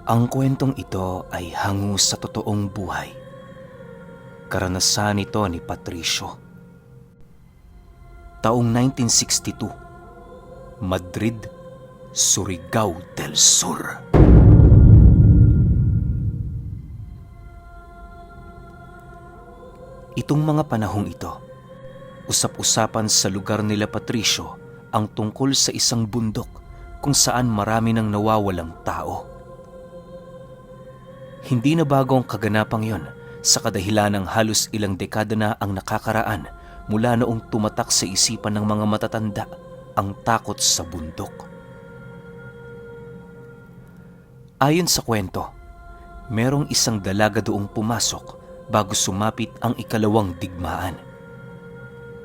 Ang kwentong ito ay hango sa totoong buhay. Karanasan ito ni Patricio. Taong 1962, Madrid, Surigao del Sur. Itong mga panahong ito, usap-usapan sa lugar nila Patricio ang tungkol sa isang bundok kung saan marami nang nawawalang tao. Hindi na bago ang kaganapang yon sa kadahilan ng halos ilang dekada na ang nakakaraan mula noong tumatak sa isipan ng mga matatanda ang takot sa bundok. Ayon sa kwento, merong isang dalaga doong pumasok bago sumapit ang ikalawang digmaan.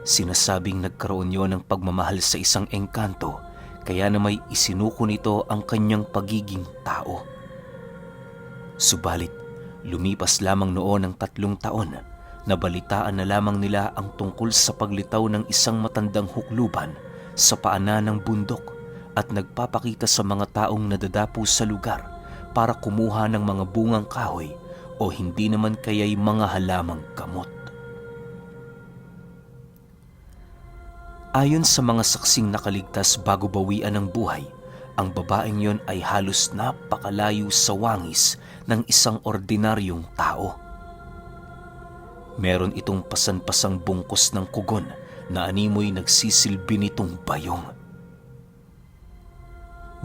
Sinasabing nagkaroon yon ng pagmamahal sa isang engkanto kaya na may isinuko nito ang kanyang pagiging tao. Subalit, lumipas lamang noon ng 3 taon, nabalitaan na lamang nila ang tungkol sa paglitaw ng isang matandang hukluban sa paanan ng bundok at nagpapakita sa mga taong nadadapo sa lugar para kumuha ng mga bungang kahoy o hindi naman kaya'y mga halamang gamot. Ayon sa mga saksing nakaligtas bago bawian ng buhay, ang babaeng yon ay halos napakalayo sa wangis ng isang ordinaryong tao. Meron itong pasan-pasang bungkos ng kugon na animoy nagsisilbi nitong bayong.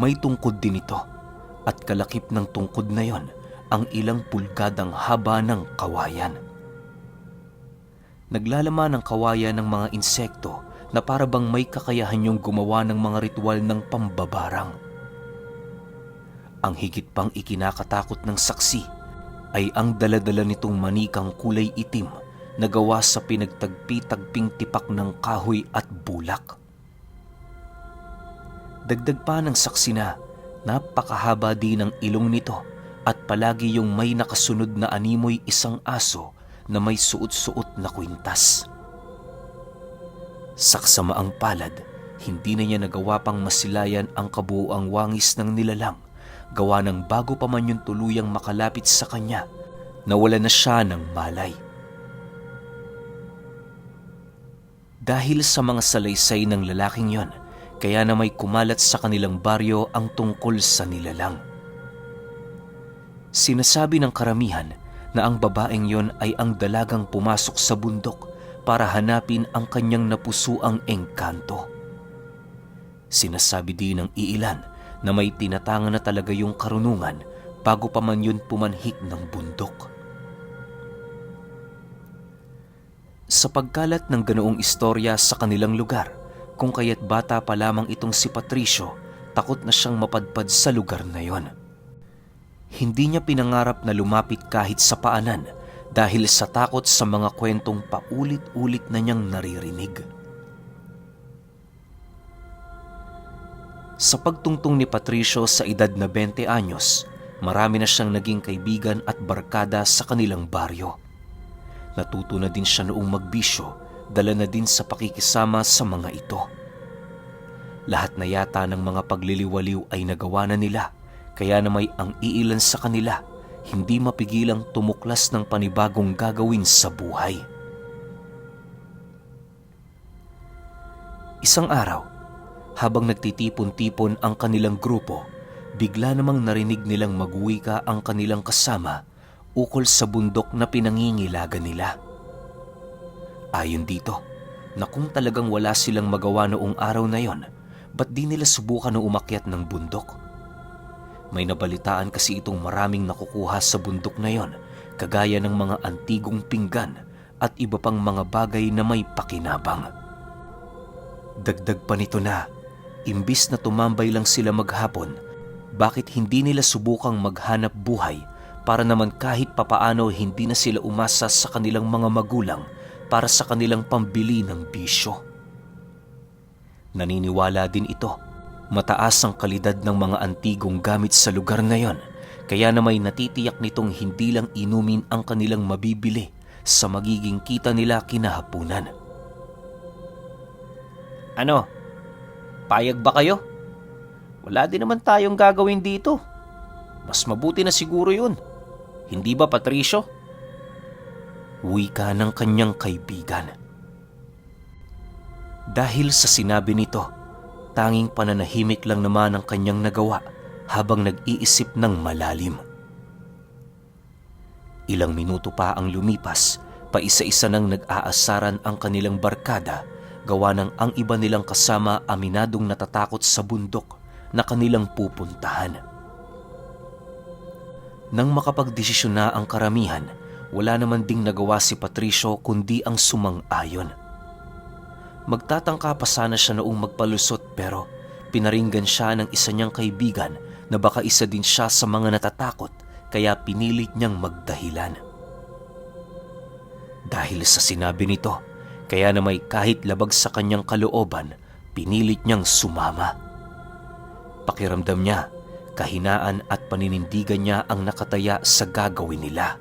May tungkod din ito at kalakip ng tungkod na yon ang ilang pulgadang haba ng kawayan. Naglalaman ng kawayan ng mga insekto na para bang may kakayahan yung gumawa ng mga ritual ng pambabarang. Ang higit pang ikinakatakot ng saksi ay ang daladala nitong manikang kulay itim na gawa sa pinagtagpi-tagping tipak ng kahoy at bulak. Dagdag pa ng saksi na napakahaba din ng ilong nito at palagi yung may nakasunod na animoy isang aso na may suot-suot na kwintas. Saksamaang palad, hindi na niya nagawa pang masilayan ang kabuuang wangis ng nilalang, gawa ng bago pa man yung tuluyang makalapit sa kanya, nawala na siya ng malay. Dahil sa mga salaysay ng lalaking yon, kaya na may kumalat sa kanilang baryo ang tungkol sa nilalang. Sinasabi ng karamihan na ang babaeng yon ay ang dalagang pumasok sa bundok para hanapin ang kanyang napusuang engkanto. Sinasabi din ng iilan na may tinatangan na talaga yung karunungan bago pa man yun pumanhik ng bundok. Sa pagkalat ng ganoong istorya sa kanilang lugar, kung kaya't bata pa lamang itong si Patricio, takot na siyang mapadpad sa lugar na yon. Hindi niya pinangarap na lumapit kahit sa paanan dahil sa takot sa mga kwentong paulit-ulit na niyang naririnig. Sa pagtungtong ni Patricio sa edad na 20 anyos, marami na siyang naging kaibigan at barkada sa kanilang baryo. Natuto na din siya noong magbisyo, dala na din sa pakikisama sa mga ito. Lahat na yata ng mga pagliliwaliw ay nagawa na nila, kaya na may ang iilan sa kanila hindi mapigilang tumuklas ng panibagong gagawin sa buhay. Isang araw, habang nagtitipon-tipon ang kanilang grupo, bigla namang narinig nilang magwika ang kanilang kasama ukol sa bundok na pinangingilagan nila. Ayon dito, na kung talagang wala silang magawa noong araw na yon, ba't di nila subukan na umakyat ng bundok? May nabalitaan kasi itong maraming nakukuha sa bundok na yon, kagaya ng mga antigong pinggan at iba pang mga bagay na may pakinabang. Dagdag pa nito na, imbis na tumambay lang sila maghapon, bakit hindi nila subukang maghanap buhay para naman kahit papaano hindi na sila umasa sa kanilang mga magulang para sa kanilang pambili ng bisyo. Naniniwala din ito, mataas ang kalidad ng mga antigong gamit sa lugar na yon, kaya na may natitiyak nitong hindi lang inumin ang kanilang mabibili sa magiging kita nila kinahapunan. Ano? Payag ba kayo? Wala din naman tayong gagawin dito. Mas mabuti na siguro yun. Hindi ba, Patricio? Wika ng kanyang kaibigan. Dahil sa sinabi nito, tanging pananahimik lang naman ang kanyang nagawa habang nag-iisip ng malalim. Ilang minuto pa ang lumipas, paisa-isa nang nag-aasaran ang kanilang barkada, gawa ng ang iba nilang kasama aminadong natatakot sa bundok na kanilang pupuntahan. Nang makapagdesisyon na ang karamihan, wala naman ding nagawa si Patricio kundi ang sumang-ayon. Magtatangka pa sana siya noong magpalusot pero pinaringgan siya ng isa niyang kaibigan na baka isa din siya sa mga natatakot kaya pinilit niyang magdahilan. Dahil sa sinabi nito, kaya na may kahit labag sa kanyang kalooban, pinilit niyang sumama. Pakiramdam niya, kahinaan at paninindigan niya ang nakataya sa gagawin nila.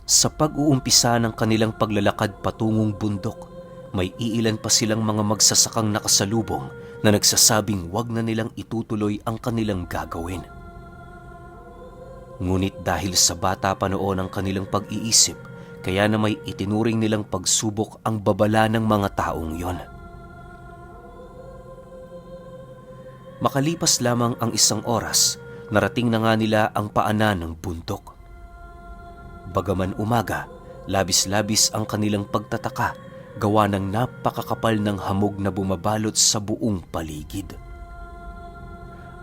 Sa pag-uumpisa ng kanilang paglalakad patungong bundok, may iilan pa silang mga magsasakang nakasalubong na nagsasabing wag na nilang itutuloy ang kanilang gagawin. Ngunit dahil sa bata pa noon ang kanilang pag-iisip, kaya na may itinuring nilang pagsubok ang babala ng mga taong yon. Makalipas lamang ang isang oras, narating na nga nila ang paanan ng bundok. Bagaman umaga, labis-labis ang kanilang pagtataka, gawa ng napakakapal ng hamog na bumabalot sa buong paligid.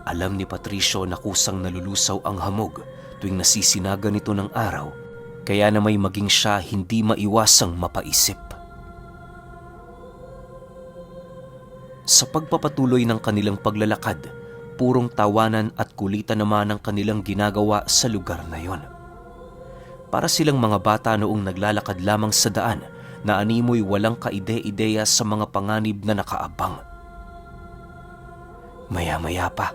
Alam ni Patricio na kusang nalulusaw ang hamog tuwing nasisinaga nito ng araw, kaya na may maging siya hindi maiwasang mapaisip. Sa pagpapatuloy ng kanilang paglalakad, purong tawanan at kulitan naman ang kanilang ginagawa sa lugar na yon. Para silang mga bata noong naglalakad lamang sa daan na animoy walang kaide-ideya sa mga panganib na nakaabang. Maya-maya pa,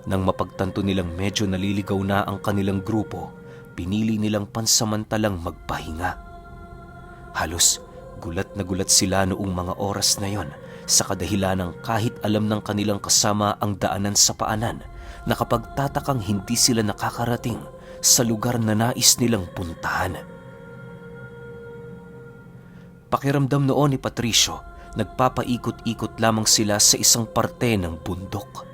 nang mapagtanto nilang medyo naliligaw na ang kanilang grupo, pinili nilang pansamantalang magpahinga. Halos gulat na gulat sila noong mga oras na yon sa kadahilanang kahit alam ng kanilang kasama ang daanan sa paanan, nakapagtatakang hindi sila nakakarating sa lugar na nais nilang puntahan. Pakiramdam noon ni Patricio, nagpapaikot-ikot lamang sila sa isang parte ng bundok.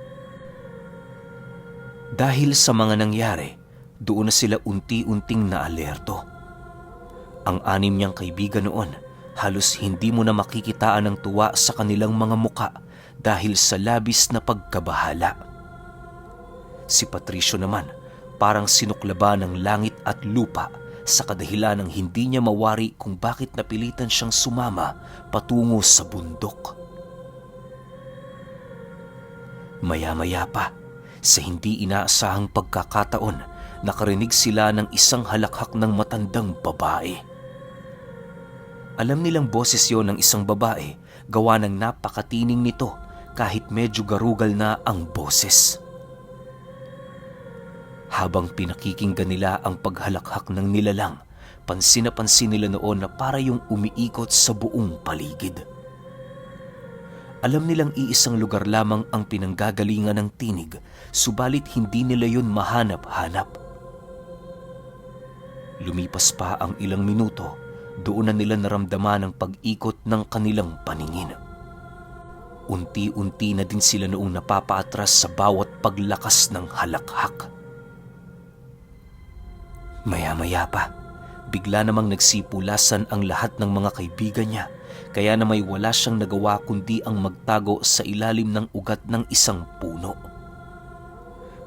Dahil sa mga nangyari, doon na sila unti-unting naalerto. Ang anim niyang kaibigan noon, halos hindi mo na makikitaan ng tuwa sa kanilang mga muka dahil sa labis na pagkabahala. Si Patricio naman, parang sinuklaban ng langit at lupa sa kadahilan ng hindi niya mawari kung bakit napilitan siyang sumama patungo sa bundok. Maya-maya pa, sa hindi inaasahang pagkakataon, nakarinig sila ng isang halakhak ng matandang babae. Alam nilang boses yon ng isang babae, gawa ng napakatining nito kahit medyo garugal na ang boses. Habang pinakikinggan nila ang paghalakhak ng nilalang, pansin na pansin nila noon na para yung umiikot sa buong paligid. Alam nilang iisang lugar lamang ang pinanggagalingan ng tinig, subalit hindi nila yun mahanap-hanap. Lumipas pa ang ilang minuto, doon na nila naramdaman ang pag-ikot ng kanilang paningin. Unti-unti na din sila noong napapaatras sa bawat paglakas ng halakhak. Maya-maya pa, bigla namang nagsipulasan ang lahat ng mga kaibigan niya, kaya na may wala siyang nagawa kundi ang magtago sa ilalim ng ugat ng isang puno.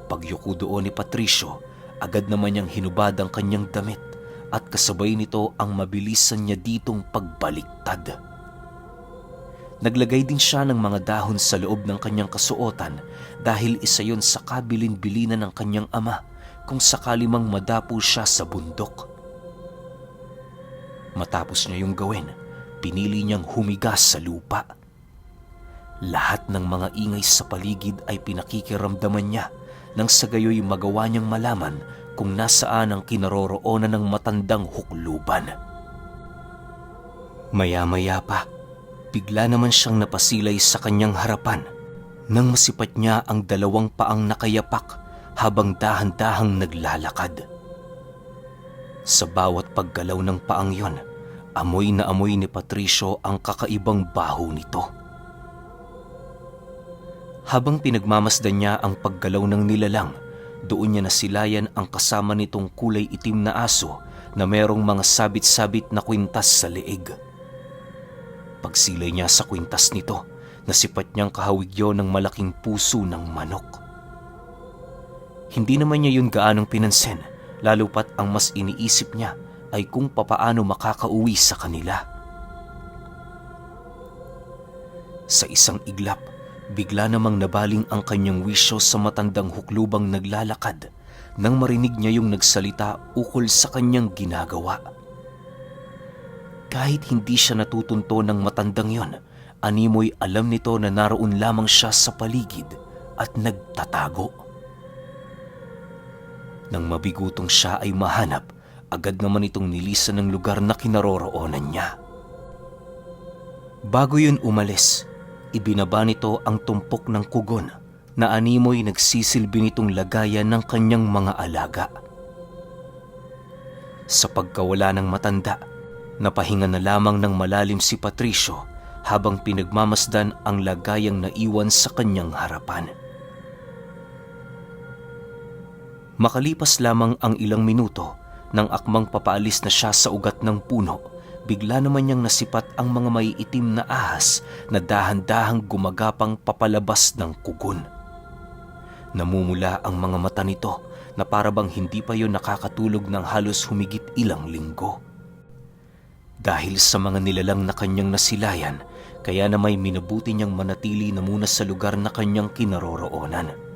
Pagyuko doon ni Patricio, agad naman niyang hinubad ang kanyang damit at kasabay nito ang mabilisan niya ditong pagbaliktad. Naglagay din siya ng mga dahon sa loob ng kanyang kasuotan dahil isa yon sa kabilin-bilinan ng kanyang ama kung sakali mang madapo siya sa bundok. Matapos niya yung gawin, pinili niyang humigas sa lupa. Lahat ng mga ingay sa paligid ay pinakikiramdaman niya nang sa gayoy magawa niyang malaman kung nasaan ang kinaroroonan ng matandang hukluban. Maya-maya pa, bigla naman siyang napasilay sa kanyang harapan nang masipat niya ang dalawang paang nakayapak habang dahan-dahang naglalakad. Sa bawat paggalaw ng paang yon, amoy na amoy ni Patricio ang kakaibang baho nito. Habang pinagmamasdan niya ang paggalaw ng nilalang, doon niya nasilayan ang kasama nitong kulay itim na aso na merong mga sabit-sabit na kwintas sa leeg. Pagsilay niya sa kwintas nito, nasipat niyang kahawigyo ng malaking puso ng manok. Hindi naman niya yun gaanong pinansin, lalo pat ang mas iniisip niya ay kung papaano makakauwi sa kanila. Sa isang iglap, bigla namang nabaling ang kanyang wisyo sa matandang huklubang naglalakad nang marinig niya yung nagsalita ukol sa kanyang ginagawa. Kahit hindi siya natutunto ng matandang yon, animoy alam nito na naroon lamang siya sa paligid at nagtatago. Nang mabigutong siya ay mahanap, agad naman itong nilisan ng lugar na kinaroroonan niya. Bago yun umalis, ibinaba nito ang tumpok ng kugon na animoy nagsisilbi nitong lagayan ng kanyang mga alaga. Sa pagkawala ng matanda, napahinga na lamang ng malalim si Patricio habang pinagmamasdan ang lagayang naiwan sa kanyang harapan. Makalipas lamang ang ilang minuto, nang akmang papaalis na siya sa ugat ng puno, bigla naman niyang nasipat ang mga maiitim na ahas na dahan-dahang gumagapang papalabas ng kugon. Namumula ang mga mata nito na parabang hindi pa yun nakakatulog ng halos humigit ilang linggo. Dahil sa mga nilalang na kanyang nasilayan, kaya na may minabuti niyang manatili na muna sa lugar na kanyang kinaroroonan.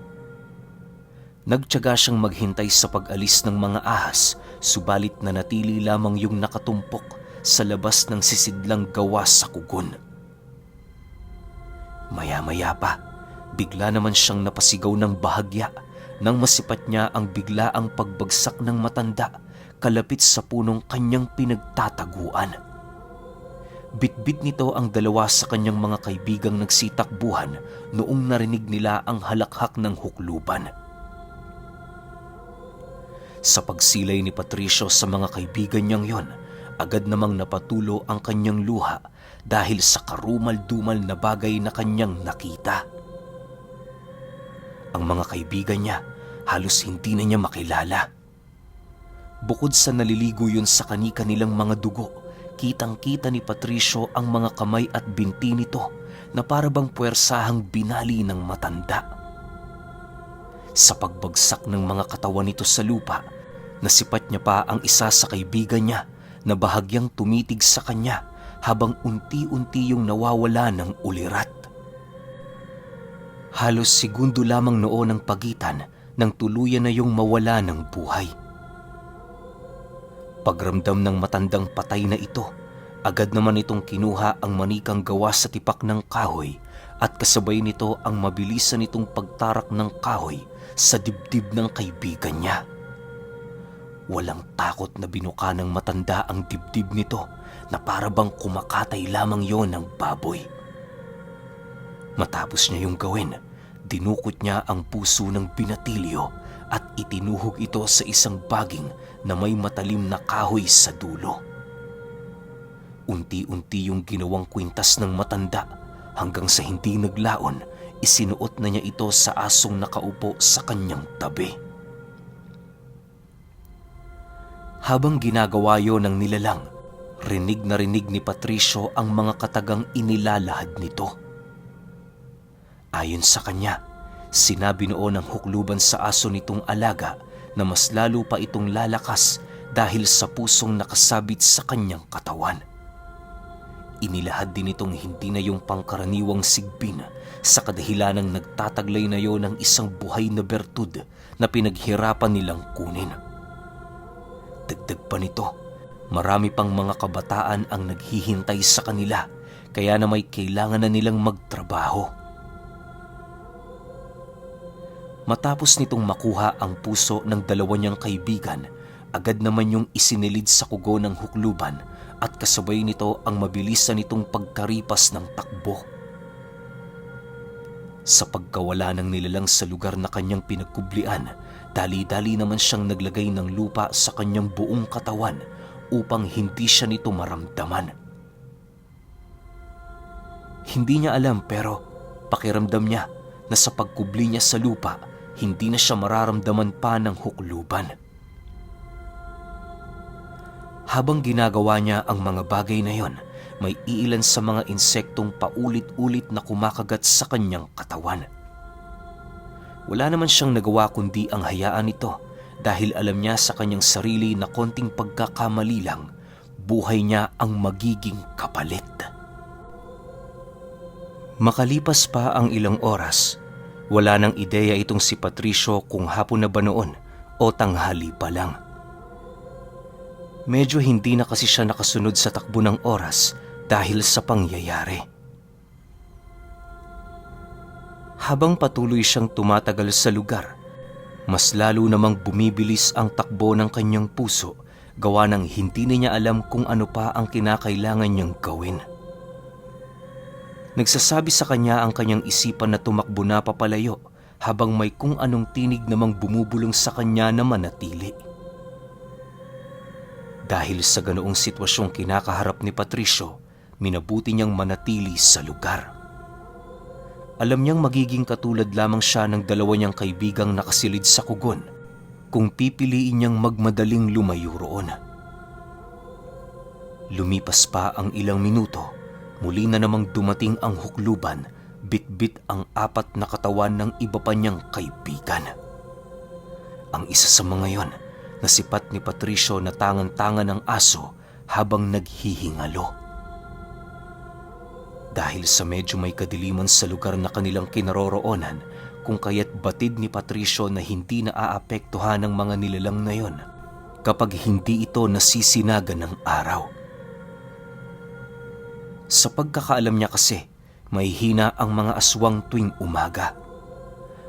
Nagtiyaga siyang maghintay sa pag-alis ng mga ahas, subalit nanatili lamang yung nakatumpok sa labas ng sisidlang gawa sa kugon. Maya-maya pa, bigla naman siyang napasigaw ng bahagya nang masipat niya ang biglaang pagbagsak ng matanda kalapit sa punong kanyang pinagtataguan. Bitbit nito ang dalawa sa kanyang mga kaibigang nagsitakbuhan noong narinig nila ang halakhak ng hukluban. Sa pagsilay ni Patricio sa mga kaibigan niyang yon, agad namang napatulo ang kanyang luha dahil sa karumal-dumal na bagay na kanyang nakita. Ang mga kaibigan niya halos hindi na niya makilala. Bukod sa naliligo yun sa kani-kanilang mga dugo, kitang-kita ni Patricio ang mga kamay at binti nito na parabang puwersahang binali ng matanda. Sa pagbagsak ng mga katawan nito sa lupa, nasipat niya pa ang isa sa kaibigan niya na bahagyang tumitig sa kanya habang unti-unti yung nawawala ng ulirat. Halos segundo lamang noon ang pagitan nang tuluyan na yung mawala ng buhay. Pagramdam ng matandang patay na ito, agad naman itong kinuha ang manikang gawa sa tipak ng kahoy at kasabay nito ang mabilisan nitong pagtarak ng kahoy sa dibdib ng kaibigan niya. Walang takot na binuka ng matanda ang dibdib nito na parabang kumakatay lamang yon ng baboy. Matapos niya yung gawin, dinukot niya ang puso ng binatilyo at itinuhog ito sa isang baging na may matalim na kahoy sa dulo. Unti-unti yung ginawang kwintas ng matanda hanggang sa hindi naglaon, isinuot na niya ito sa asong nakaupo sa kanyang tabi. Habang ginagawa yon ng nilalang, rinig na rinig ni Patricio ang mga katagang inilalahad nito. Ayon sa kanya, sinabi noon ng hukluban sa aso nitong alaga na mas lalo pa itong lalakas dahil sa pusong nakasabit sa kanyang katawan. Inilahad din itong hindi na yung pangkaraniwang sigbin sa kadahilanang nagtataglay na yon ng isang buhay na bertud na pinaghirapan nilang kunin. Dagdag pa nito, marami pang mga kabataan ang naghihintay sa kanila kaya na may kailangan na nilang magtrabaho. Matapos nitong makuha ang puso ng dalawa niyang kaibigan, agad naman yung isinilid sa kugo ng hukluban at kasabay nito ang mabilisan nitong pagkaripas ng takbo. Sa pagkawala ng nilalang sa lugar na kanyang pinagkublian, dali-dali naman siyang naglagay ng lupa sa kanyang buong katawan upang hindi siya nito maramdaman. Hindi niya alam pero pakiramdam niya na sa pagkubli niya sa lupa, hindi na siya mararamdaman pa ng hukluban. Habang ginagawa niya ang mga bagay na yon, may iilan sa mga insektong paulit-ulit na kumakagat sa kanyang katawan. Wala naman siyang nagawa kundi ang hayaan ito dahil alam niya sa kanyang sarili na konting pagkakamali lang, buhay niya ang magiging kapalit. Makalipas pa ang ilang oras, wala nang ideya itong si Patricio kung hapon na ba noon o tanghali pa lang. Medyo hindi na kasi siya nakasunod sa takbo ng oras dahil sa pangyayari. Habang patuloy siyang tumatagal sa lugar, mas lalo namang bumibilis ang takbo ng kanyang puso gawa ng hindi na niya alam kung ano pa ang kinakailangan niyang gawin. Nagsasabi sa kanya ang kanyang isipan na tumakbo na papalayo habang may kung anong tinig namang bumubulong sa kanya na manatili. Dahil sa ganoong sitwasyong kinakaharap ni Patricio, minabuti niyang manatili sa lugar. Alam niyang magiging katulad lamang siya ng dalawa niyang kaibigang nakasilid sa kugon kung pipiliin niyang magmadaling lumayo roon. Lumipas pa ang ilang minuto, muli na namang dumating ang hukluban, bit-bit ang 4 na katawan ng iba pa niyang kaibigan. Ang isa sa mga yon, nasipat ni Patricio na tangan-tangan ng aso habang naghihingalo. Dahil sa medyo may kadiliman sa lugar na kanilang kinaroroonan, kung kaya't batid ni Patricio na hindi naaapektuhan ng mga nilalang na yon kapag hindi ito nasisinaga ng araw. Sa pagkakaalam niya kasi, may hina ang mga aswang tuwing umaga.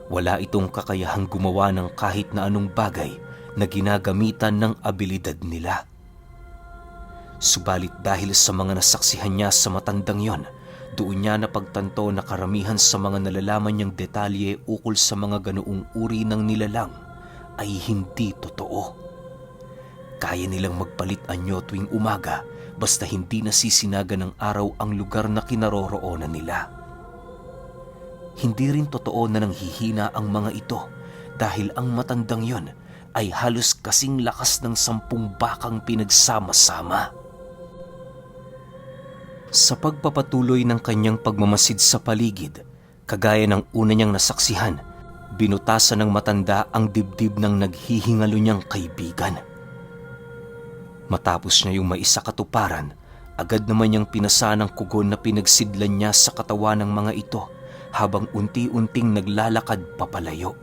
Wala itong kakayahang gumawa ng kahit na anong bagay na ginagamitan ng abilidad nila. Subalit dahil sa mga nasaksihan niya sa matandang yon, doon niya napagtanto na karamihan sa mga nalalaman niyang detalye ukol sa mga ganoong uri ng nilalang ay hindi totoo. Kaya nilang magpalit anyo tuwing umaga basta hindi nasisinaga ng araw ang lugar na kinaroroonan nila. Hindi rin totoo na nanghihina ang mga ito dahil ang matandang yon ay halos kasing lakas ng 10 bakang pinagsama-sama. Sa pagpapatuloy ng kanyang pagmamasid sa paligid, kagaya ng una niyang nasaksihan, binutasan ng matanda ang dibdib ng naghihingalo niyang kaibigan. Matapos niya yung maisakatuparan, agad naman niyang pinasa ng kugon na pinagsidlan niya sa katawan ng mga ito habang unti-unting naglalakad papalayo.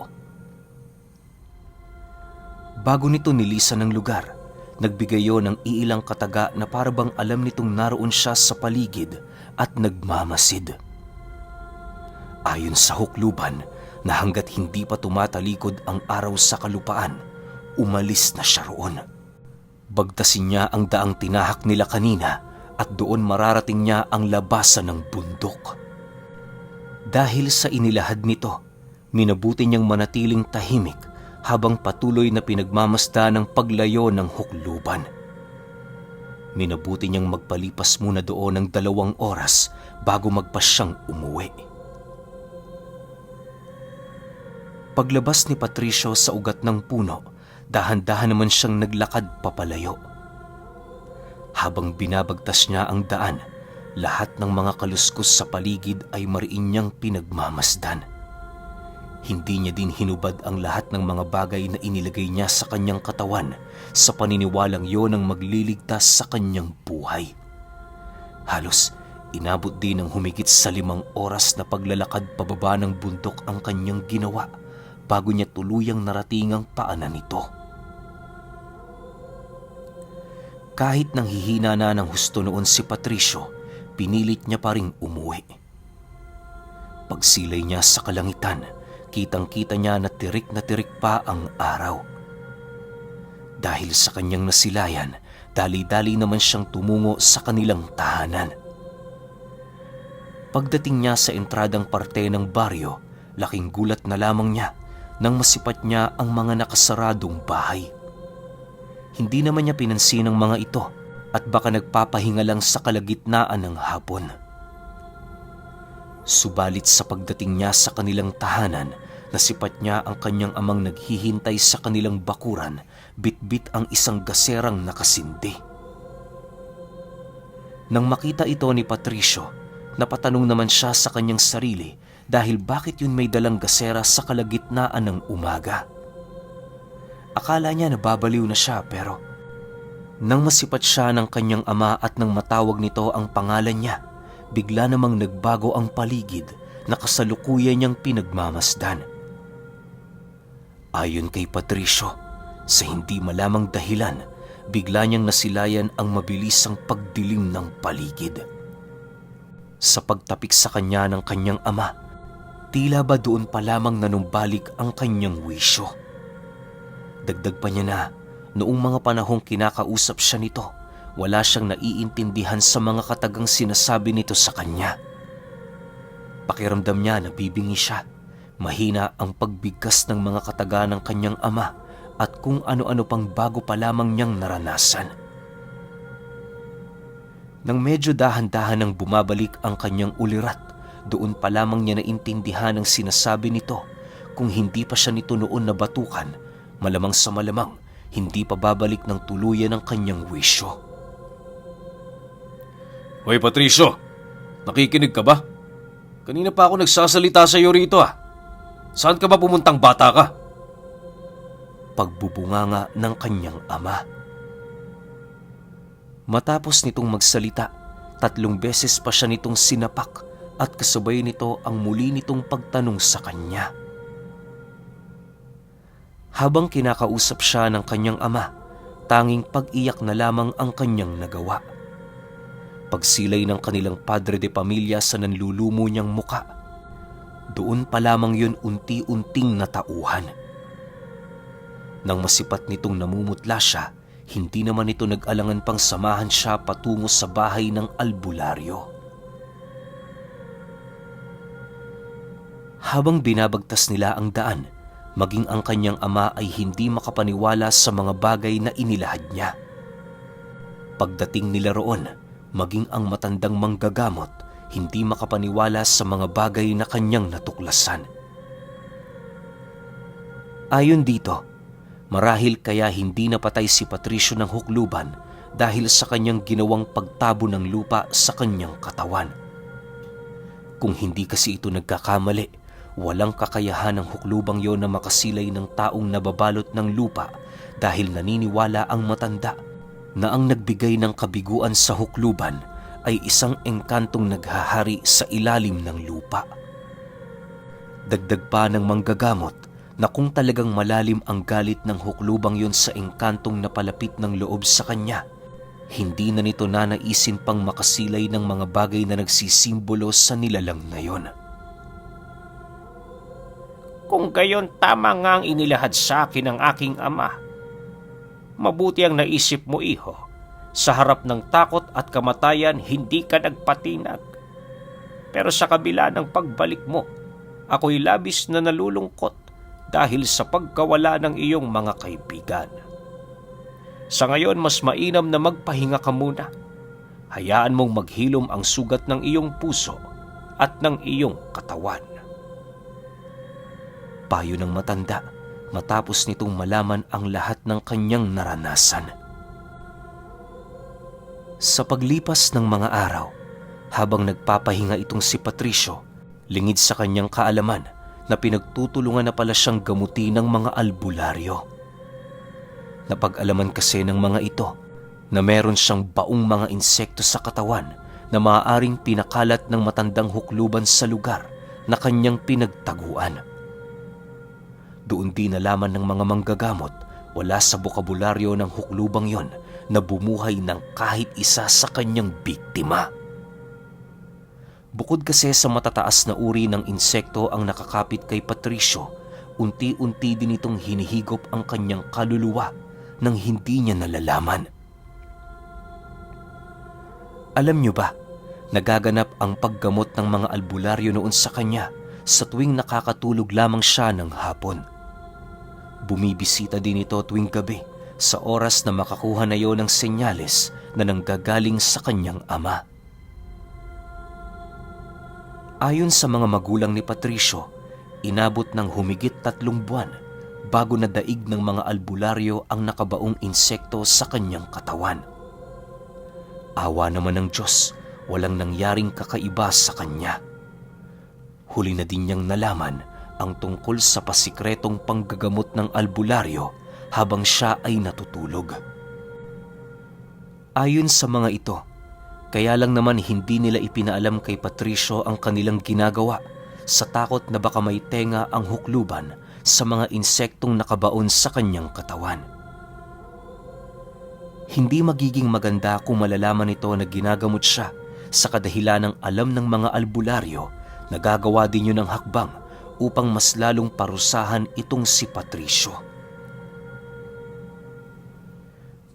Bago nito nilisan ng lugar, nagbigay yon ng iilang kataga na parabang alam nitong naroon siya sa paligid at nagmamasid. Ayon sa hukluban na hanggat hindi pa tumatalikod ang araw sa kalupaan, umalis na siya roon. Bagtasin niya ang daang tinahak nila kanina at doon mararating niya ang labasan ng bundok. Dahil sa inilahad nito, minabuti niyang manatiling tahimik habang patuloy na pinagmamasda ng paglayo ng hukluban. Minabuti niyang magpalipas muna doon ng 2 oras bago magpasyang umuwi. Paglabas ni Patricio sa ugat ng puno, dahan-dahan naman siyang naglakad papalayo. Habang binabagtas niya ang daan, lahat ng mga kaluskos sa paligid ay mariin niyang pinagmamasdan. Hindi niya din hinubad ang lahat ng mga bagay na inilagay niya sa kanyang katawan sa paniniwalang yon ang magliligtas sa kanyang buhay. Halos inabot din ng humigit sa 5 oras na paglalakad pababa ng bundok ang kanyang ginawa bago niya tuluyang narating ang paanan nito. Kahit nanghihina na ng husto noon si Patricio, pinilit niya pa ring umuwi. Pagsilay niya sa kalangitan, kitang-kita niya na tirik pa ang araw. Dahil sa kanyang nasilayan, dali-dali naman siyang tumungo sa kanilang tahanan. Pagdating niya sa entradang parte ng baryo, Laking gulat na lamang niya nang masipat niya ang mga nakasaradong bahay. Hindi naman niya pinansin ang mga ito at baka nagpapahinga lang sa kalagitnaan ng hapon. Subalit sa pagdating niya sa kanilang tahanan, nasipat niya ang kanyang amang naghihintay sa kanilang bakuran, bitbit ang isang gaserang nakasindi. Nang makita ito ni Patricio, napatanong naman siya sa kanyang sarili dahil bakit yun may dalang gasera sa kalagitnaan ng umaga. Akala niya nababaliw na siya pero nang masipat siya ng kanyang ama at nang matawag nito ang pangalan niya, bigla namang nagbago ang paligid na kasalukuyan niyang pinagmamasdan. Ayon kay Patricio, sa hindi malamang dahilan, bigla niyang nasilayan ang mabilisang pagdilim ng paligid. Sa pagtapik sa kanya ng kanyang ama, tila ba doon pa lamang nanumbalik ang kanyang wisyo. Dagdag pa niya na, noong mga panahong kinakausap siya nito, wala siyang naiintindihan sa mga katagang sinasabi nito sa kanya. Pakiramdam niya na bibingi siya. Mahina ang pagbigkas ng mga kataga ng kanyang ama at kung ano-ano pang bago pa lamang niyang naranasan. Nang medyo dahan-dahan nang bumabalik ang kanyang ulirat, doon pa lamang niya naintindihan ang sinasabi nito. Kung hindi pa siya nito noon nabatukan, malamang sa malamang, hindi pa babalik ng tuluyan ang kanyang wisyo. Hoy Patricio, nakikinig ka ba? Kanina pa ako nagsasalita sa iyo rito Saan ka ba pumuntang bata ka? Pagbubunganga ng kanyang ama. Matapos nitong magsalita, 3 beses pa siya nitong sinapak at kasabay nito ang muli nitong pagtanong sa kanya. Habang kinakausap siya ng kanyang ama, tanging pag-iyak na lamang ang kanyang nagawa. Pagsilay ng kanilang padre de pamilya sa nanlulumo niyang muka, doon pa lamang yun unti-unting natauhan. Nang masipat nitong namumutla siya, hindi naman ito nag-alangan pang samahan siya patungo sa bahay ng albularyo. Habang binabagtas nila ang daan, maging ang kanyang ama ay hindi makapaniwala sa mga bagay na inilahad niya. Pagdating nila roon, maging ang matandang manggagamot, hindi makapaniwala sa mga bagay na kanyang natuklasan. Ayon dito, marahil kaya hindi napatay si Patricio ng hukluban dahil sa kanyang ginawang pagtabo ng lupa sa kanyang katawan. Kung hindi kasi ito nagkakamali, walang kakayahan ng huklubang yon na makasilay ng taong nababalot ng lupa dahil naniniwala ang matanda na ang nagbigay ng kabiguan sa hukluban ay isang engkantong naghahari sa ilalim ng lupa. Dagdag pa ng manggagamot na kung talagang malalim ang galit ng huklubang yon sa engkantong napalapit ng loob sa kanya, hindi na nito nanaisin pang makasilay ng mga bagay na nagsisimbolo sa nilalang na yon. Kung gayon tama nga ang inilahad sa akin ng aking ama. Mabuti ang naisip mo, iho. Sa harap ng takot at kamatayan, hindi ka nagpatinag. Pero sa kabila ng pagbalik mo, ako'y labis na nalulungkot dahil sa pagkawala ng iyong mga kaibigan. Sa ngayon, mas mainam na magpahinga ka muna. Hayaan mong maghilom ang sugat ng iyong puso at ng iyong katawan. Payo ng matanda matapos nitong malaman ang lahat ng kanyang naranasan. Sa paglipas ng mga araw, habang nagpapahinga itong si Patricio, lingid sa kanyang kaalaman na pinagtutulungan na pala siyang gamuti ng mga albularyo. Napag-alaman kasi ng mga ito na meron siyang baong mga insekto sa katawan na maaaring pinakalat ng matandang hukluban sa lugar na kanyang pinagtaguan. Doon din nalaman ng mga manggagamot, wala sa bokabularyo ng huklubang yon na bumuhay ng kahit isa sa kanyang biktima. Bukod kasi sa matataas na uri ng insekto ang nakakapit kay Patricio, unti-unti din itong hinihigop ang kanyang kaluluwa nang hindi niya nalalaman. Alam niyo ba, nagaganap ang paggamot ng mga albularyo noon sa kanya sa tuwing nakakatulog lamang siya ng hapon. Bumibisita din ito tuwing gabi sa oras na makakuha na yon ng senyales na nanggagaling sa kanyang ama. Ayon sa mga magulang ni Patricio, inabot ng humigit 3 buwan bago nadaig ng mga albularyo ang nakabaong insekto sa kanyang katawan. Awa naman ng Diyos, walang nangyaring kakaiba sa kanya. Huli na din niyang nalaman ang tungkol sa pasikretong panggagamot ng albularyo habang siya ay natutulog. Ayon sa mga ito, kaya lang naman hindi nila ipinaalam kay Patricio ang kanilang ginagawa sa takot na baka may tenga ang hukluban sa mga insektong nakabaon sa kanyang katawan. Hindi magiging maganda kung malalaman nito na ginagamot siya sa kadahilan ng alam ng mga albularyo na gagawa din yun ng hakbang upang mas lalong parusahan itong si Patricio.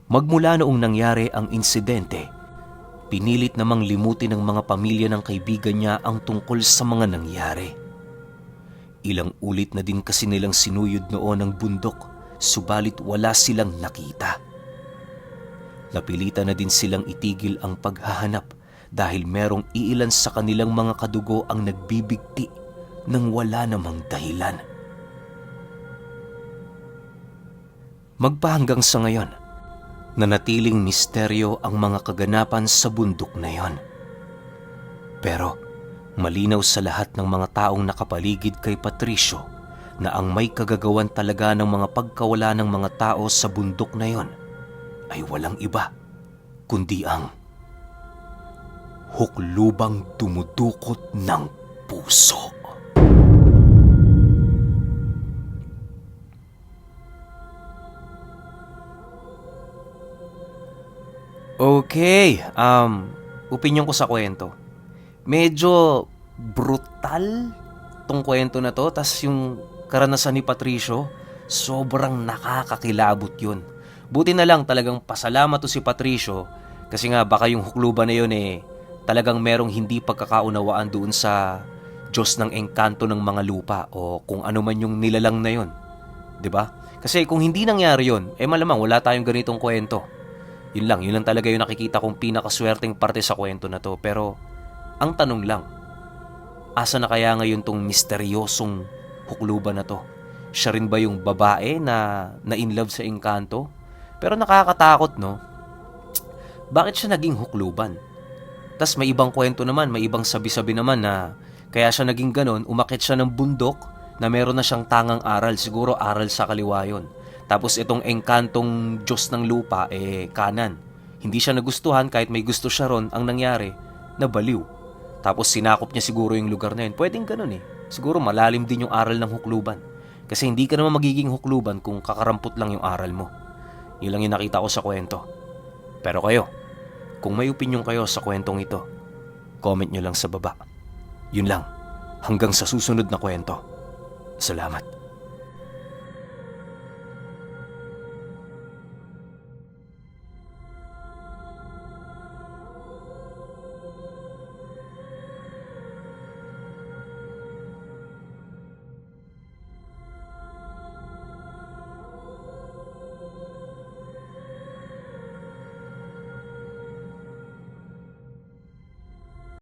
Magmula noong nangyari ang insidente, pinilit namang limutin ng mga pamilya ng kaibigan niya ang tungkol sa mga nangyari. Ilang ulit na din kasi nilang sinuyod noon ang bundok, subalit wala silang nakita. Napilitan na din silang itigil ang paghahanap dahil merong iilan sa kanilang mga kadugo ang nagbibigti nang wala namang dahilan. Magpahanggang sa ngayon, nanatiling misteryo ang mga kaganapan sa bundok na yon. Pero malinaw sa lahat ng mga taong nakapaligid kay Patricio na ang may kagagawan talaga ng mga pagkawala ng mga tao sa bundok na yon ay walang iba kundi ang huklubang dumudukot ng puso. Okay, opinyon ko sa kwento. Medyo brutal tong kwento na to, tas yung karanasan ni Patricio, sobrang nakakakilabot yun. Buti na lang talagang pasalamat to si Patricio kasi nga baka yung hukluban na yun talagang merong hindi pagkakaunawaan doon sa Diyos ng engkanto ng mga lupa o kung ano man yung nilalang na yun. 'Di ba? Kasi kung hindi nangyari yun, malamang wala tayong ganitong kwento. Yun lang talaga yung nakikita kong pinakaswerteng parte sa kwento na to. Pero ang tanong lang, asa na kaya ngayon tong misteryosong hukluban na to? Siya rin ba yung babae na in-love sa engkanto? Pero nakakatakot, no? Bakit siya naging hukluban? Tas may ibang kwento naman, may ibang sabi-sabi naman na kaya siya naging ganon, umakyat siya ng bundok na meron na siyang tangang aral, siguro aral sa kaliwa yun. Tapos itong engkantong Diyos ng lupa, kanan. Hindi siya nagustuhan kahit may gusto siya ron, ang nangyari, nabaliw. Tapos sinakop niya siguro yung lugar na yun. Pwedeng ganun Siguro malalim din yung aral ng hukluban. Kasi hindi ka naman magiging hukluban kung kakarampot lang yung aral mo. Yun lang yung nakita ko sa kwento. Pero kayo, kung may opinyon kayo sa kwentong ito, comment nyo lang sa baba. Yun lang, hanggang sa susunod na kwento. Salamat.